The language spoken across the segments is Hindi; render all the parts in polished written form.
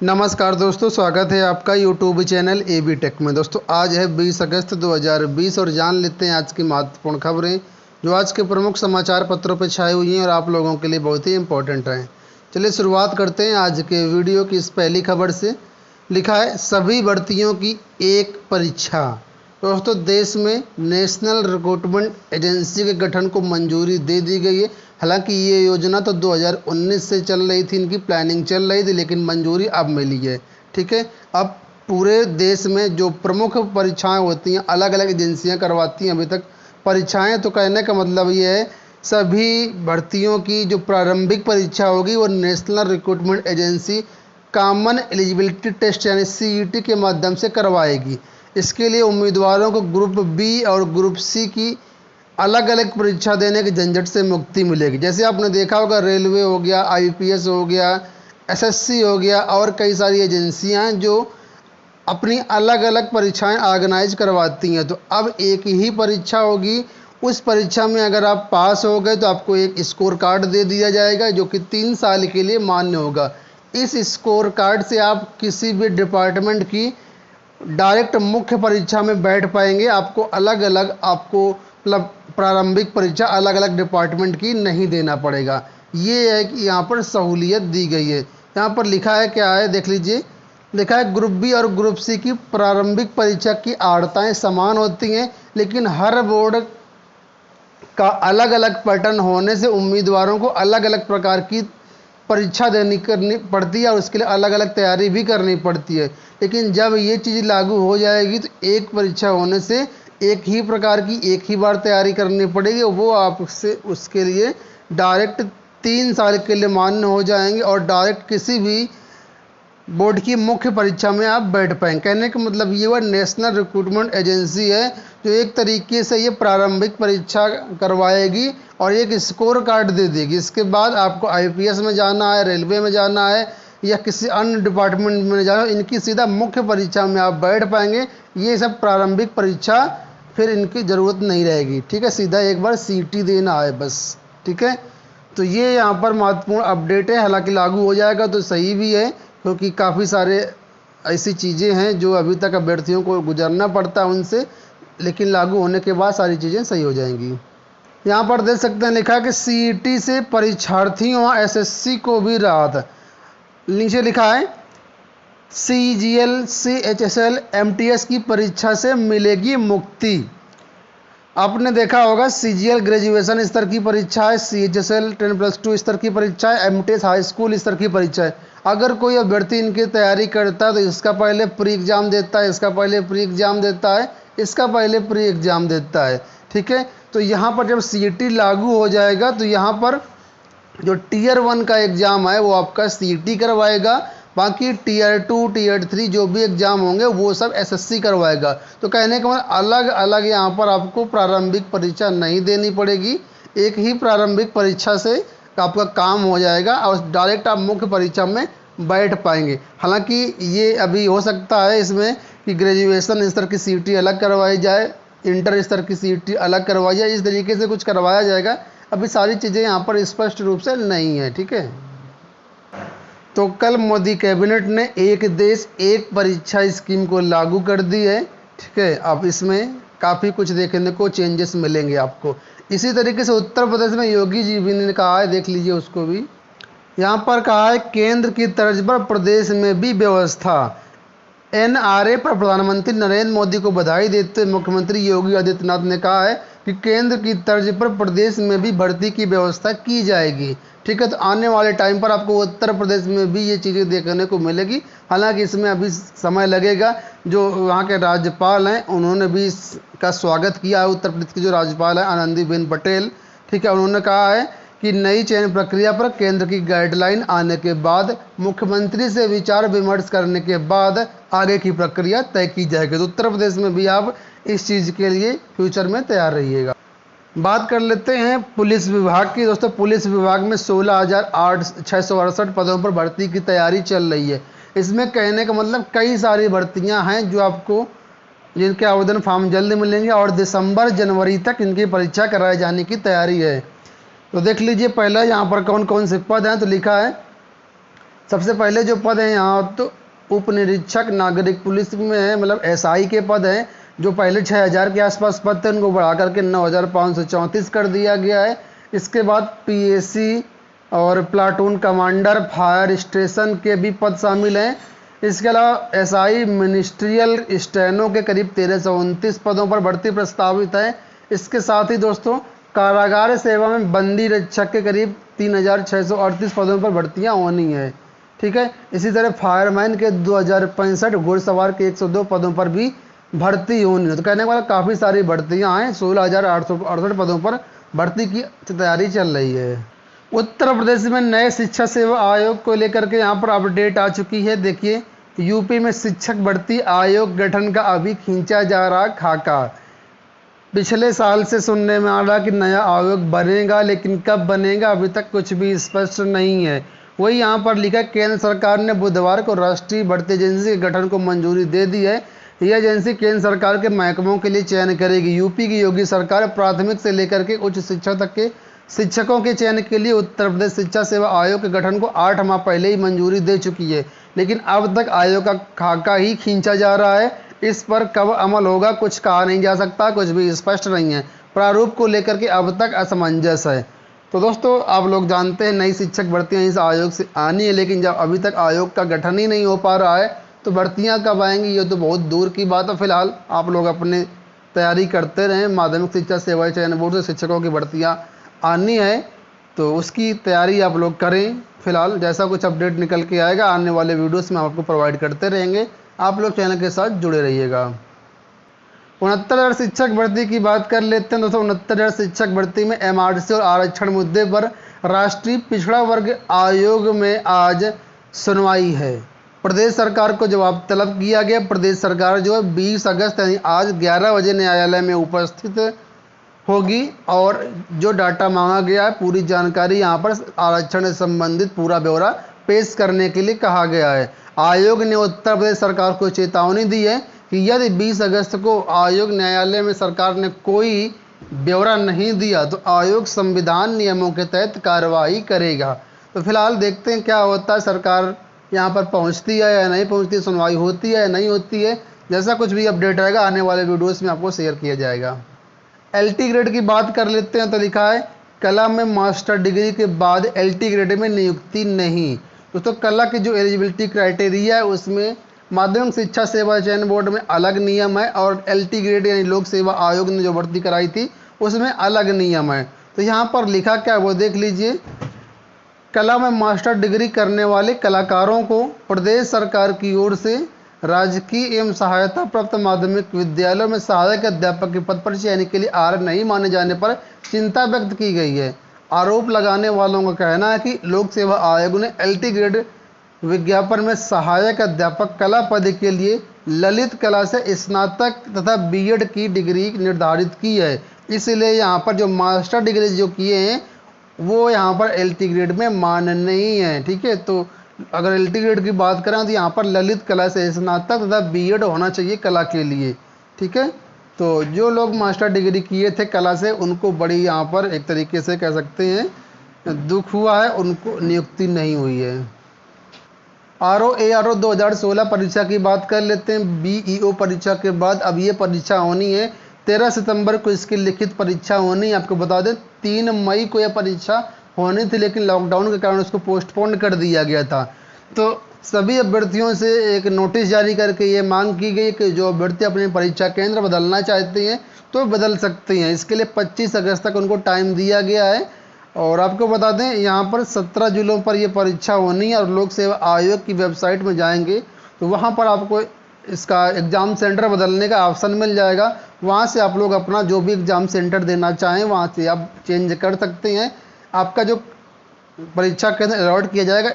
नमस्कार दोस्तों, स्वागत है आपका यूट्यूब चैनल AB टेक में। दोस्तों आज है 20 अगस्त 2020 और जान लेते हैं आज की महत्वपूर्ण खबरें जो आज के प्रमुख समाचार पत्रों पर छाई हुई हैं और आप लोगों के लिए बहुत ही इम्पोर्टेंट हैं। चलिए शुरुआत करते हैं आज के वीडियो की इस पहली खबर से। लिखा है सभी भर्तियों की एक परीक्षा। दोस्तों देश में नेशनल रिक्रूटमेंट एजेंसी के गठन को मंजूरी दे दी गई है। हालांकि ये योजना तो 2019 से चल रही थी, इनकी प्लानिंग चल रही थी, लेकिन मंजूरी अब मिली है। ठीक है, अब पूरे देश में जो प्रमुख परीक्षाएं होती हैं अलग अलग एजेंसियां करवाती हैं अभी तक परीक्षाएं। तो कहने का मतलब ये है सभी भर्तियों की जो प्रारंभिक परीक्षा होगी वो national recruitment agency common eligibility test यानी CET के माध्यम से करवाएगी। इसके लिए उम्मीदवारों को ग्रुप बी और ग्रुप सी की अलग अलग परीक्षा देने के झंझट से मुक्ति मिलेगी। जैसे आपने देखा होगा रेलवे हो गया, IPS हो गया, SSC हो गया और कई सारी एजेंसियां हैं जो अपनी अलग अलग परीक्षाएं ऑर्गेनाइज करवाती हैं। तो अब एक ही परीक्षा होगी। उस परीक्षा में अगर आप पास हो गए तो आपको एक स्कोर कार्ड दे दिया जाएगा जो कि 3 साल के लिए मान्य होगा। इस स्कोर कार्ड से आप किसी भी डिपार्टमेंट की डायरेक्ट मुख्य परीक्षा में बैठ पाएंगे। आपको अलग अलग मतलब प्रारंभिक परीक्षा अलग अलग डिपार्टमेंट की नहीं देना पड़ेगा। ये है कि यहाँ पर सहूलियत दी गई है। यहाँ पर लिखा है क्या है देख लीजिए। लिखा है ग्रुप बी और ग्रुप सी की प्रारंभिक परीक्षा की आर्हताएं समान होती हैं, लेकिन हर बोर्ड का अलग अलग पैटर्न होने से उम्मीदवारों को अलग अलग प्रकार की परीक्षा करनी पड़ती है और उसके लिए अलग अलग तैयारी भी करनी पड़ती है। लेकिन जब ये चीज़ लागू हो जाएगी तो एक परीक्षा होने से एक ही प्रकार की एक ही बार तैयारी करनी पड़ेगी। वो आपसे उसके लिए डायरेक्ट 3 साल के लिए मान्य हो जाएंगे और डायरेक्ट किसी भी बोर्ड की मुख्य परीक्षा में आप बैठ पाएंगे। कहने का मतलब ये वह नेशनल रिक्रूटमेंट एजेंसी है जो एक तरीके से ये प्रारंभिक परीक्षा करवाएगी और एक स्कोर कार्ड दे देगी। इसके बाद आपको IPS में जाना है, रेलवे में जाना है या किसी अन्य डिपार्टमेंट में जाना है, इनकी सीधा मुख्य परीक्षा में आप बैठ पाएंगे। ये सब प्रारंभिक परीक्षा फिर इनकी ज़रूरत नहीं रहेगी। ठीक है, सीधा एक बार CET देना है बस। ठीक है, तो ये यहाँ पर महत्वपूर्ण अपडेट है। हालांकि लागू हो जाएगा तो सही भी है क्योंकि काफ़ी सारे ऐसी चीज़ें हैं जो अभी तक अभ्यर्थियों को गुजरना पड़ता है उनसे, लेकिन लागू होने के बाद सारी चीज़ें सही हो जाएंगी। यहाँ पर देख सकते हैं लिखा है कि CET से परीक्षार्थियों और SSC को भी राहत। नीचे लिखा है CGL, CHSL, MTS की परीक्षा से मिलेगी मुक्ति। आपने देखा होगा CGL ग्रेजुएशन स्तर की परीक्षा है, CHSL 10+2 स्तर की परीक्षा है, MTS हाई स्कूल स्तर की परीक्षा है। अगर कोई अभ्यर्थी इनकी तैयारी करता है तो इसका पहले प्री एग्ज़ाम देता है, इसका पहले प्री एग्ज़ाम देता है, इसका पहले प्री एग्ज़ाम देता है। ठीक है, तो यहाँ पर जब CET लागू हो जाएगा तो यहाँ पर जो Tier 1 का एग्ज़ाम है वो आपका CET करवाएगा। बाकी Tier 2, Tier 3 जो भी एग्ज़ाम होंगे वो सब SSC करवाएगा। तो कहने का मतलब अलग अलग यहाँ पर आपको प्रारंभिक परीक्षा नहीं देनी पड़ेगी। एक ही प्रारंभिक परीक्षा से आपका काम हो जाएगा और डायरेक्ट आप मुख्य परीक्षा में बैठ पाएंगे। हालांकि ये अभी हो सकता है इसमें कि ग्रेजुएशन स्तर की CET अलग करवाई जाए, इंटर स्तर की CET अलग करवाई जाए, इस तरीके से कुछ करवाया जाएगा। अभी सारी चीज़ें यहाँ पर स्पष्ट रूप से नहीं है। ठीक है, तो कल मोदी कैबिनेट ने एक देश एक परीक्षा स्कीम को लागू कर दी है। ठीक है, अब इसमें काफ़ी कुछ देखने को चेंजेस मिलेंगे आपको। इसी तरीके से उत्तर प्रदेश में योगी जी भी ने कहा है, देख लीजिए उसको भी। यहाँ पर कहा है केंद्र की तर्ज पर प्रदेश में भी व्यवस्था। NRA पर प्रधानमंत्री नरेंद्र मोदी को बधाई देते हुए मुख्यमंत्री योगी आदित्यनाथ ने कहा है कि केंद्र की तर्ज पर प्रदेश में भी भर्ती की व्यवस्था की जाएगी। ठीक है, तो आने वाले टाइम पर आपको उत्तर प्रदेश में भी ये चीज़ें देखने को मिलेगी। हालांकि इसमें अभी समय लगेगा। जो वहाँ के राज्यपाल हैं उन्होंने भी इसका स्वागत किया है। उत्तर प्रदेश की जो राज्यपाल है आनंदीबेन पटेल, ठीक है, उन्होंने कहा है कि नई चयन प्रक्रिया पर केंद्र की गाइडलाइन आने के बाद मुख्यमंत्री से विचार विमर्श करने के बाद आगे की प्रक्रिया तय की जाएगी। तो उत्तर प्रदेश में भी आप इस चीज़ के लिए फ्यूचर में तैयार रहिएगा। बात कर लेते हैं पुलिस विभाग की। दोस्तों पुलिस विभाग में 16,668 पदों पर भर्ती की तैयारी चल रही है। इसमें कहने का मतलब कई सारी भर्तियां हैं जो आपको जिनके आवेदन फॉर्म जल्द मिलेंगे और दिसंबर जनवरी तक इनकी परीक्षा कराए जाने की तैयारी है। तो देख लीजिए पहला यहाँ पर कौन कौन से पद हैं। तो लिखा है सबसे पहले जो पद है यहाँ तो उप निरीक्षक नागरिक पुलिस में है, मतलब एसआई के पद हैं। जो पहले 6000 के आसपास पद थे उनको बढ़ा करके 9534 कर दिया गया है। इसके बाद पीएसी और प्लाटून कमांडर फायर स्टेशन के भी पद शामिल हैं। इसके अलावा एसआई मिनिस्ट्रियल स्टेनो के करीब 1329 पदों पर भर्ती प्रस्तावित है। इसके साथ ही दोस्तों कारागार सेवा में बंदी रक्षक के करीब 3638 पदों पर भर्तियां होनी है। ठीक है, इसी तरह फायरमैन के 2065, घुड़सवार के 102 पदों पर भी भर्ती होनी है। तो कहने वाला काफ़ी सारी भर्तियां हैं, 16,868 पदों पर भर्ती की तैयारी चल रही है। उत्तर प्रदेश में नए शिक्षा सेवा आयोग को लेकर के यहाँ पर अपडेट आ चुकी है। देखिए, यूपी में शिक्षक भर्ती आयोग गठन का अभी खींचा जा रहा खाका। पिछले साल से सुनने में आ रहा कि नया आयोग बनेगा, लेकिन कब बनेगा अभी तक कुछ भी स्पष्ट नहीं है। वही यहाँ पर लिखा, केंद्र सरकार ने बुधवार को राष्ट्रीय भर्ती एजेंसी के गठन को मंजूरी दे दी है। यह एजेंसी केंद्र सरकार के महकमों के लिए चयन करेगी। यूपी की योगी सरकार प्राथमिक से लेकर के उच्च शिक्षा तक के शिक्षकों के चयन के लिए उत्तर प्रदेश शिक्षा सेवा आयोग के गठन को 8 माह पहले ही मंजूरी दे चुकी है, लेकिन अब तक आयोग का खाका ही खींचा जा रहा है। इस पर कब अमल होगा कुछ कहा नहीं जा सकता, कुछ भी स्पष्ट नहीं है। प्रारूप को लेकर के अब तक असमंजस है। तो दोस्तों, आप लोग जानते हैं नई शिक्षक भर्तियां इस आयोग से आनी है, लेकिन जब अभी तक आयोग का गठन ही नहीं हो पा रहा है तो भर्तियां कब आएंगी ये तो बहुत दूर की बात है। फिलहाल आप लोग अपने तैयारी करते रहें। माध्यमिक शिक्षा सेवा चयन बोर्ड से शिक्षकों की भर्तियां आनी है तो उसकी तैयारी आप लोग करें। फिलहाल जैसा कुछ अपडेट निकल के आएगा आने वाले वीडियोस में आपको प्रोवाइड करते रहेंगे। आप लोग चैनल के साथ जुड़े रहिएगा। 69,000 शिक्षक भर्ती की बात कर लेते हैं दोस्तों। 69,000 शिक्षक भर्ती में एमआरसी और आरक्षण मुद्दे पर राष्ट्रीय पिछड़ा वर्ग आयोग में आज सुनवाई है। प्रदेश सरकार को जवाब तलब किया गया। प्रदेश सरकार जो है 20 अगस्त यानी आज 11 बजे न्यायालय में उपस्थित होगी और जो डाटा मांगा गया है पूरी जानकारी यहाँ पर आरक्षण से संबंधित पूरा ब्यौरा पेश करने के लिए कहा गया है। आयोग ने उत्तर प्रदेश सरकार को चेतावनी दी है कि यदि 20 अगस्त को आयोग न्यायालय में सरकार ने कोई ब्यौरा नहीं दिया तो आयोग संविधान नियमों के तहत कार्रवाई करेगा। तो फिलहाल देखते हैं क्या होता है, सरकार यहाँ पर पहुँचती है या नहीं पहुँचती, सुनवाई होती है या नहीं होती है। जैसा कुछ भी अपडेट आएगा आने वाले वीडियोस में आपको शेयर किया जाएगा। एलटी ग्रेड की बात कर लेते हैं तो लिखा है कला में मास्टर डिग्री के बाद एलटी ग्रेड में नियुक्ति नहीं। दोस्तों, कला की जो एलिजिबिलिटी क्राइटेरिया है उसमें माध्यमिक शिक्षा सेवा चयन बोर्ड में अलग नियम है और एलटी ग्रेड यानी लोक सेवा आयोग ने जो भर्ती कराई थी उसमें अलग नियम है। तो यहाँ पर लिखा क्या है वो देख लीजिए। कला में मास्टर डिग्री करने वाले कलाकारों को प्रदेश सरकार की ओर से राजकीय एवं सहायता प्राप्त माध्यमिक विद्यालयों में सहायक अध्यापक के पद पर चयन के लिए अर्ह नहीं माने जाने पर चिंता व्यक्त की गई है। आरोप लगाने वालों का कहना है कि लोक सेवा आयोग ने एलटी ग्रेड विज्ञापन में सहायक अध्यापक कला पद के लिए ललित कला से स्नातक तथा बीएड की डिग्री निर्धारित की है। इसलिए यहाँ पर जो मास्टर डिग्री जो किए हैं वो यहाँ पर एलटी ग्रेड में मान्य नहीं है। ठीक है, तो अगर एलटी ग्रेड की बात करें तो यहाँ पर ललित कला से स्नातक तथा बीएड होना चाहिए कला के लिए। ठीक है, तो जो लोग मास्टर डिग्री किए थे कला से उनको बड़ी यहाँ पर एक तरीके से कह सकते हैं दुख हुआ है, उनको नियुक्ति नहीं हुई है। ARO 2016 परीक्षा की बात कर लेते हैं। BEO परीक्षा के बाद अब ये परीक्षा होनी है। 13 सितंबर को इसकी लिखित परीक्षा होनी है। आपको बता दें 3 मई को यह परीक्षा होनी थी, लेकिन लॉकडाउन के कारण उसको पोस्टपोन कर दिया गया था। तो सभी अभ्यर्थियों से एक नोटिस जारी करके ये मांग की गई कि जो अभ्यर्थी अपने परीक्षा केंद्र बदलना चाहते हैं तो बदल सकते हैं। इसके लिए 25 अगस्त तक उनको टाइम दिया गया है। और आपको बता दें यहाँ पर 17 जिलों पर यह परीक्षा होनी है और लोक सेवा आयोग की वेबसाइट में जाएंगे तो वहाँ पर आपको इसका एग्ज़ाम सेंटर बदलने का ऑप्शन मिल जाएगा। वहाँ से आप लोग अपना जो भी एग्ज़ाम सेंटर देना चाहें वहाँ से आप चेंज कर सकते हैं। आपका जो परीक्षा केंद्र अलॉट किया जाएगा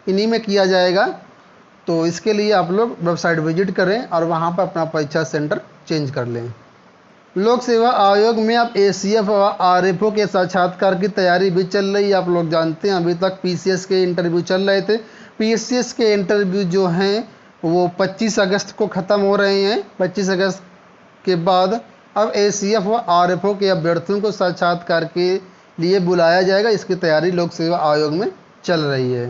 इन्हीं में किया जाएगा। तो इसके लिए आप लोग वेबसाइट विजिट करें और वहाँ पर अपना परीक्षा सेंटर चेंज कर लें। लोक सेवा आयोग में अब ACF और RFO के साक्षात्कार की तैयारी भी चल रही है। आप लोग जानते हैं अभी तक PCS के इंटरव्यू चल रहे थे। PCS के इंटरव्यू जो हैं वो 25 अगस्त को ख़त्म हो रहे हैं। 25 अगस्त के बाद अब ACF और RFO के अभ्यर्थियों को साक्षात्कार के लिए बुलाया जाएगा। इसकी तैयारी लोक सेवा आयोग में चल रही है।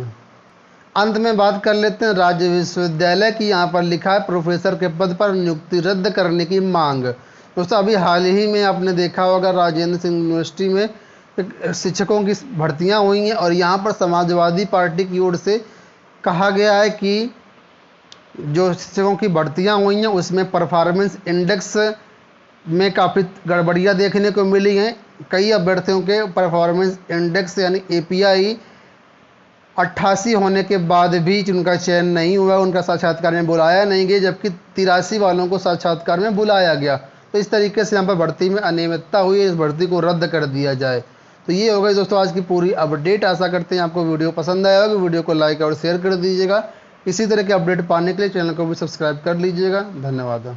अंत में बात कर लेते हैं राज्य विश्वविद्यालय की। यहाँ पर लिखा है प्रोफेसर के पद पर नियुक्ति रद्द करने की मांग। दोस्तों अभी हाल ही में आपने देखा होगा राजेंद्र सिंह यूनिवर्सिटी में शिक्षकों की भर्तियां हुई हैं और यहाँ पर समाजवादी पार्टी की ओर से कहा गया है कि जो शिक्षकों की भर्तियां हुई हैं उसमें परफॉर्मेंस इंडेक्स में काफ़ी गड़बड़ियाँ देखने को मिली हैं। कई अभ्यर्थियों के परफॉर्मेंस इंडेक्स यानी API 88 होने के बाद भी उनका चयन नहीं हुआ, उनका साक्षात्कार में बुलाया नहीं गया, जबकि 83 वालों को साक्षात्कार में बुलाया गया। तो इस तरीके से यहाँ पर भर्ती में अनियमितता हुई है, इस भर्ती को रद्द कर दिया जाए। तो ये हो गई दोस्तों आज की पूरी अपडेट। आशा करते हैं आपको वीडियो पसंद आया होगा। वीडियो को लाइक और शेयर कर दीजिएगा। इसी तरह के अपडेट पाने के लिए चैनल को भी सब्सक्राइब कर लीजिएगा। धन्यवाद।